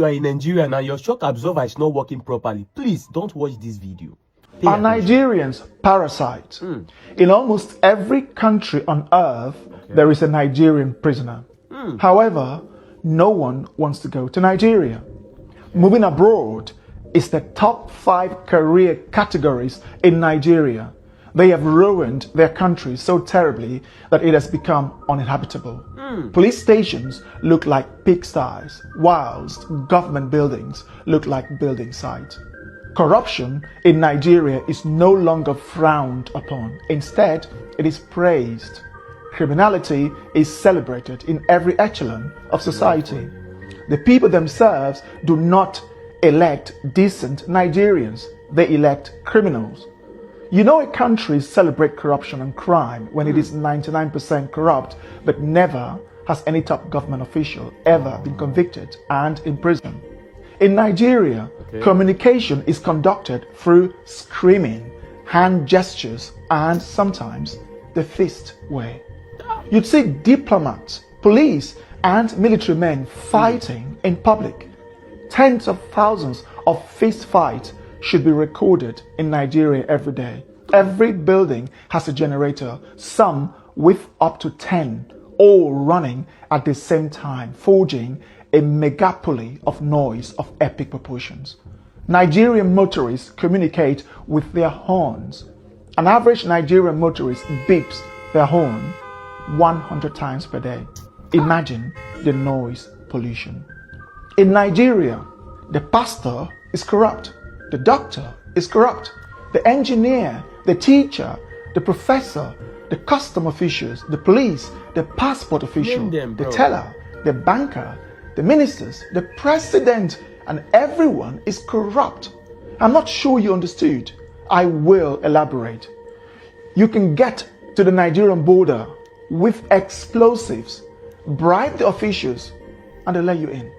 you are in Nigeria and your shock absorber is not working properly, please don't watch this video. Are Nigerians parasites? In almost every country on earth, there is a Nigerian prisoner. However, no one wants to go to Nigeria. Moving abroad is the top 5 career categories in Nigeria. They have ruined their country so terribly that it has become uninhabitable. Police stations look like pigsties, whilst government buildings look like building sites. Corruption in Nigeria is no longer frowned upon. Instead, it is praised. Criminality is celebrated in every echelon of society. The people themselves do not elect decent Nigerians. They elect criminals. You know, a country celebrates corruption and crime when it is 99% corrupt, but never has any top government official ever been convicted and imprisoned. In Nigeria, communication is conducted through screaming, hand gestures, and sometimes the fist way. You'd see diplomats, police, and military men fighting in public. Tens of thousands of fist fights should be recorded in Nigeria every day. Every building has a generator, some with up to 10, all running at the same time, forging a megapoly of noise of epic proportions. Nigerian motorists communicate with their horns. An average Nigerian motorist beeps their horn 100 times per day. Imagine the noise pollution. In Nigeria, the pastor is corrupt, the doctor is corrupt, the engineer, the teacher, the professor, the custom officials, the police, the passport official, the teller, the banker, the ministers, the president, and everyone is corrupt. I'm not sure you understood. I will elaborate. You can get to the Nigerian border with explosives, bribe the officials, and they'll let you in.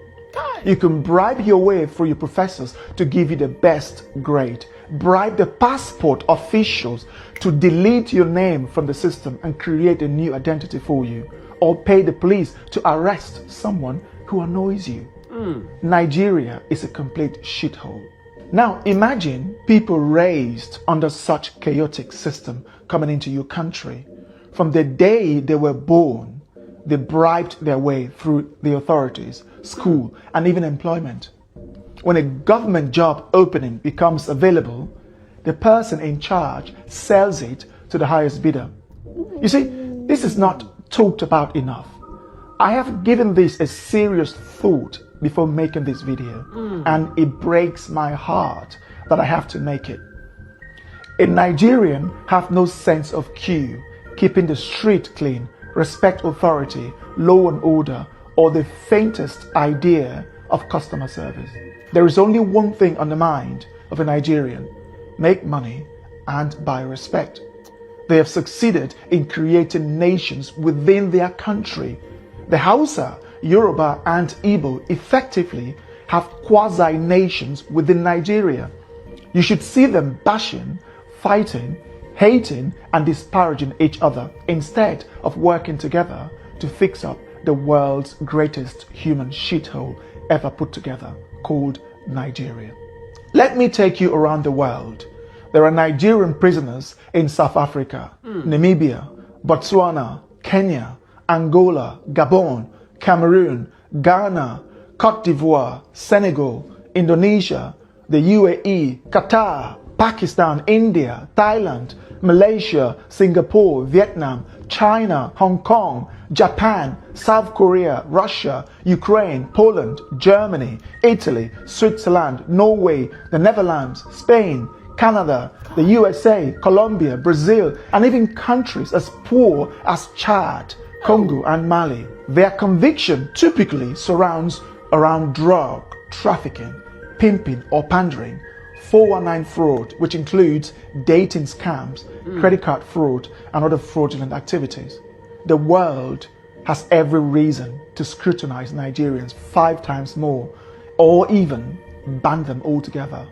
You can bribe your way through your professors to give you the best grade. Bribe the passport officials to delete your name from the system and create a new identity for you. Or pay the police to arrest someone who annoys you. Nigeria is a complete shithole. Now imagine people raised under such chaotic system coming into your country. From the day they were born, they bribed their way through the authorities, school, and even employment. When a government job opening becomes available, the person in charge sells it to the highest bidder. You see, this is not talked about enough. I have given this a serious thought before making this video, and it breaks my heart that I have to make it. A Nigerian have no sense of queue, keeping the street clean, respect authority, law and order, or the faintest idea of customer service. There is only one thing on the mind of a Nigerian: make money and buy respect. They have succeeded in creating nations within their country. The Hausa, Yoruba, and Igbo effectively have quasi-nations within Nigeria. You should see them bashing, fighting, hating, and disparaging each other instead of working together to fix up the world's greatest human shithole ever put together, called Nigeria. Let me take you around the world. There are Nigerian prisoners in South Africa, Namibia, Botswana, Kenya, Angola, Gabon, Cameroon, Ghana, Cote d'Ivoire, Senegal, Indonesia, the UAE, Qatar, Pakistan, India, Thailand, Malaysia, Singapore, Vietnam, China, Hong Kong, Japan, South Korea, Russia, Ukraine, Poland, Germany, Italy, Switzerland, Norway, the Netherlands, Spain, Canada, the USA, Colombia, Brazil, and even countries as poor as Chad, Congo, and Mali. Their conviction typically surrounds around drug trafficking, pimping or pandering, 419 fraud, which includes dating scams, credit card fraud, and other fraudulent activities. The world has every reason to scrutinize Nigerians 5 times more, or even ban them altogether.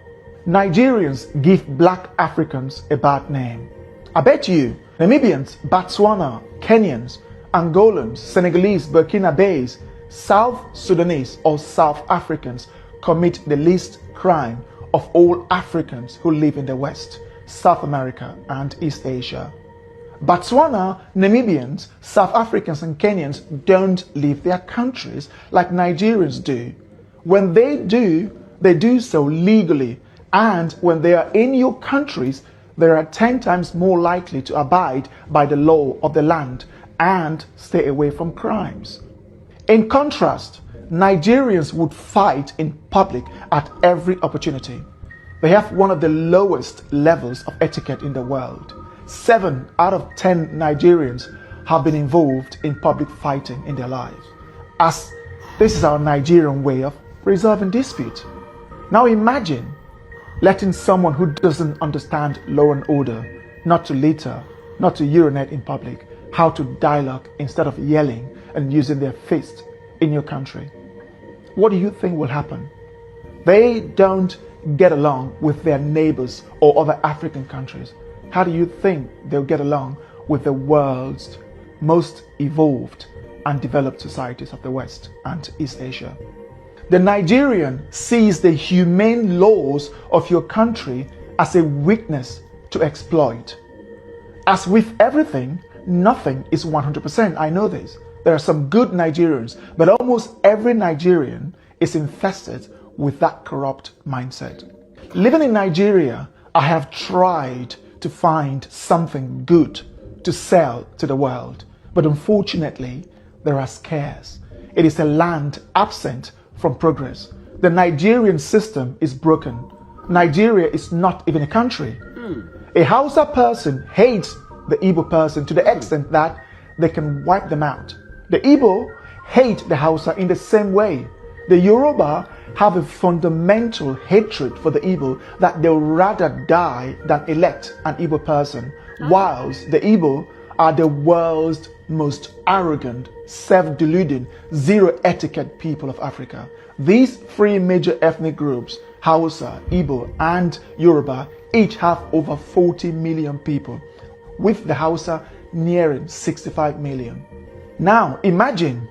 Nigerians give black Africans a bad name. I bet you Namibians, Botswana, Kenyans, Angolans, Senegalese, Burkinabes, South Sudanese or South Africans commit the least crime of all Africans who live in the West, South America, and East Asia. Botswana, Namibians, South Africans, and Kenyans don't leave their countries like Nigerians do. When they do so legally, and when they are in your countries, they are 10 times more likely to abide by the law of the land and stay away from crimes. In contrast, Nigerians would fight in public at every opportunity. They have one of the lowest levels of etiquette in the world. 7 out of 10 Nigerians have been involved in public fighting in their lives, as this is our Nigerian way of resolving dispute. Now imagine letting someone who doesn't understand law and order not to litter, not to urinate in public, how to dialogue instead of yelling and using their fists in your country. What do you think will happen? They don't get along with their neighbors or other African countries. How do you think they'll get along with the world's most evolved and developed societies of the West and East Asia? The Nigerian sees the humane laws of your country as a weakness to exploit. As with everything, nothing is 100%. I know this. There are some good Nigerians, but almost every Nigerian is infested with that corrupt mindset. Living in Nigeria, I have tried to find something good to sell to the world, but unfortunately, there are scarce. It is a land absent from progress. The Nigerian system is broken. Nigeria is not even a country. A Hausa person hates the Igbo person to the extent that they can wipe them out. The Igbo hate the Hausa in the same way. The Yoruba have a fundamental hatred for the Igbo that they'll rather die than elect an Igbo person, whilst the Igbo are the world's most arrogant, self-deluding, zero etiquette people of Africa. These 3 major ethnic groups, Hausa, Igbo, and Yoruba, each have over 40 million people, with the Hausa nearing 65 million. Now imagine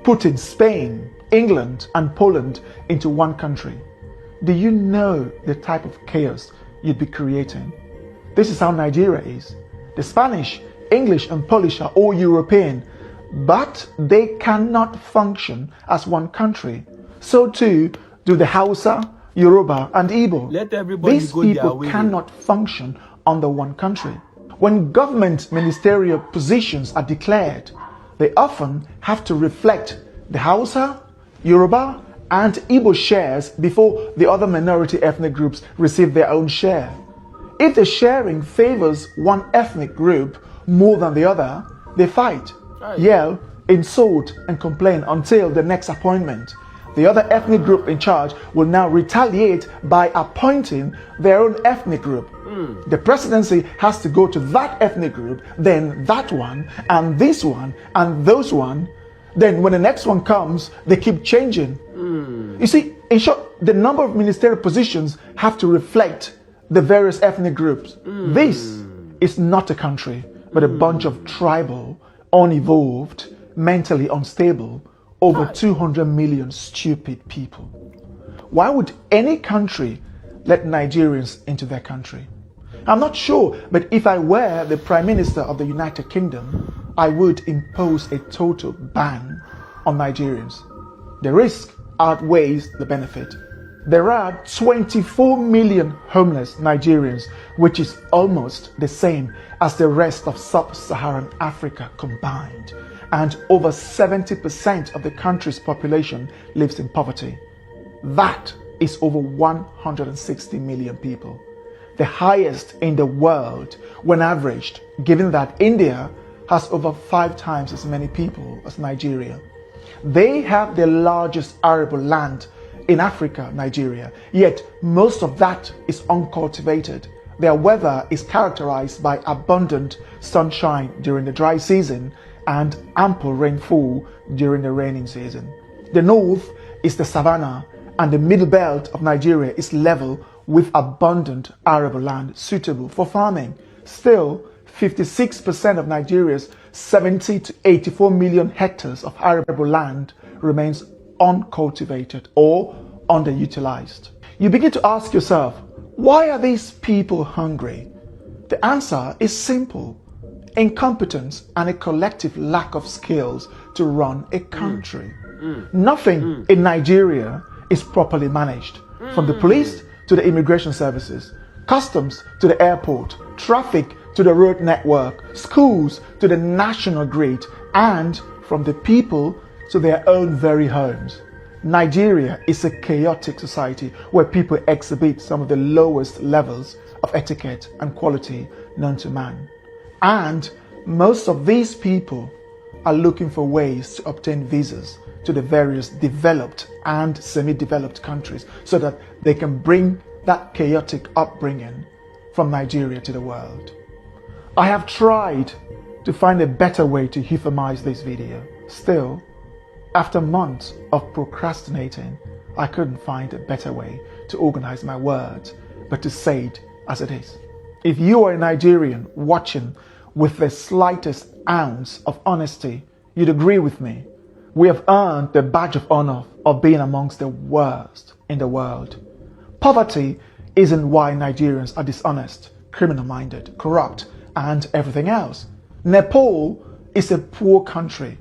putting Spain, England, and Poland into one country. Do you know the type of chaos you'd be creating? This is how Nigeria is. The Spanish, English, and Polish are all European, but they cannot function as one country. So too do the Hausa, Yoruba, and Igbo. Let everybody These go their people way. cannot function under one country. When government ministerial positions are declared, they often have to reflect the Hausa, Yoruba, and Igbo shares before the other minority ethnic groups receive their own share. If the sharing favors one ethnic group more than the other, they fight, yell, insult, and complain until the next appointment. The other ethnic group in charge will now retaliate by appointing their own ethnic group. The presidency has to go to that ethnic group, then that one, and this one, and those one. Then when the next one comes, they keep changing. You see, in short, the number of ministerial positions have to reflect the various ethnic groups. This is not a country, but a bunch of tribal, unevolved, mentally unstable, over 200 million stupid people. Why would any country let Nigerians into their country? I'm not sure, but if I were the Prime Minister of the United Kingdom, I would impose a total ban on Nigerians. The risk outweighs the benefit. There are 24 million homeless Nigerians, which is almost the same as the rest of sub-Saharan Africa combined. And over 70% of the country's population lives in poverty. That is over 160 million people. The highest in the world when averaged, given that India has over 5 times as many people as Nigeria. They have the largest arable land in Africa, Nigeria, yet most of that is uncultivated. Their weather is characterized by abundant sunshine during the dry season and ample rainfall during the raining season. The north is the savanna, and the middle belt of Nigeria is level with abundant arable land suitable for farming. Still, 56% of Nigeria's 70 to 84 million hectares of arable land remains uncultivated or underutilized. You begin to ask yourself, why are these people hungry? The answer is simple: incompetence and a collective lack of skills to run a country. Nothing in Nigeria is properly managed, from the police to the immigration services, customs to the airport, traffic to the road network, schools to the national grid, and from the people to their own very homes. Nigeria is a chaotic society where people exhibit some of the lowest levels of etiquette and quality known to man. And most of these people are looking for ways to obtain visas to the various developed and semi-developed countries so that they can bring that chaotic upbringing from Nigeria to the world. I have tried to find a better way to euphemize this video. Still, after months of procrastinating, I couldn't find a better way to organize my words, but to say it as it is. If you are a Nigerian watching with the slightest ounce of honesty, you'd agree with me. We have earned the badge of honor of being amongst the worst in the world. Poverty isn't why Nigerians are dishonest, criminal-minded, corrupt, and everything else. Nepal is a poor country.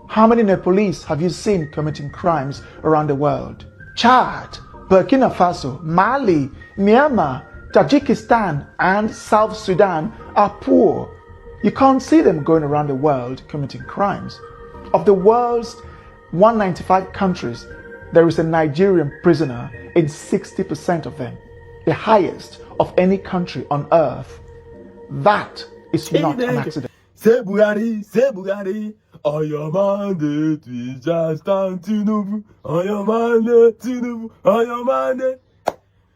How many Nepalese have you seen committing crimes around the world? Chad, Burkina Faso, Mali, Myanmar, Tajikistan, and South Sudan are poor. You can't see them going around the world committing crimes. Of the world's 195 countries, there is a Nigerian prisoner in 60% of them, the highest of any country on earth. That is not an accident. Say Bugatti, on your mandate, we just stand Tinubu. On your mandate, Tinubu, on your mandate.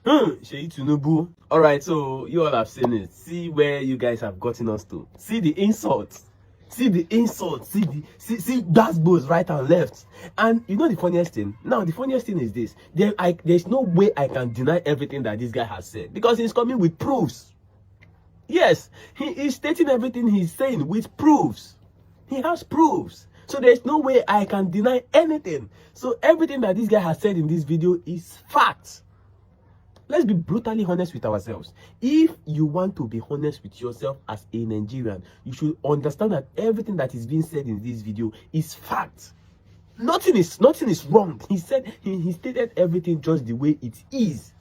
Sheyi Tinubu. Alright, so you all have seen it. See where you guys have gotten us to. See the insults. See the insults. See dashboards right and left. And you know the funniest thing? Now, the funniest thing is this. There's no way I can deny everything that this guy has said, because he's coming with proofs. Yes, he is stating everything he's saying with proofs. He has proofs. So there's no way I can deny anything. So everything that this guy has said in this video is fact. Let's be brutally honest with ourselves. If you want to be honest with yourself as a Nigerian, you should understand that everything that is being said in this video is fact. Nothing is wrong. He said he stated everything just the way it is.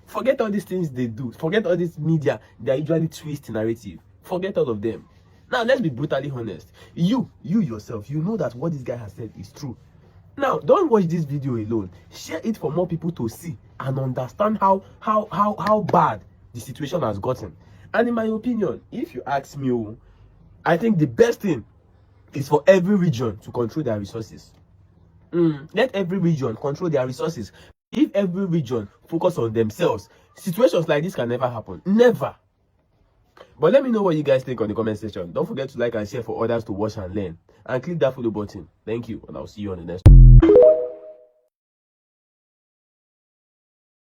Forget all these things they do. Forget all this media. They usually twist narrative. Forget all of them. Now, let's be brutally honest. You yourself, you know that what this guy has said is true. Now, don't watch this video alone. Share it for more people to see and understand how bad the situation has gotten. And in my opinion, if you ask me, I think the best thing is for every region to control their resources. Let every region control their resources. If every region focus on themselves, situations like this can never happen. Never. But let me know what you guys think on the comment section. Don't forget to like and share for others to watch and learn. And click that follow button. Thank you, and I'll see you on the next one.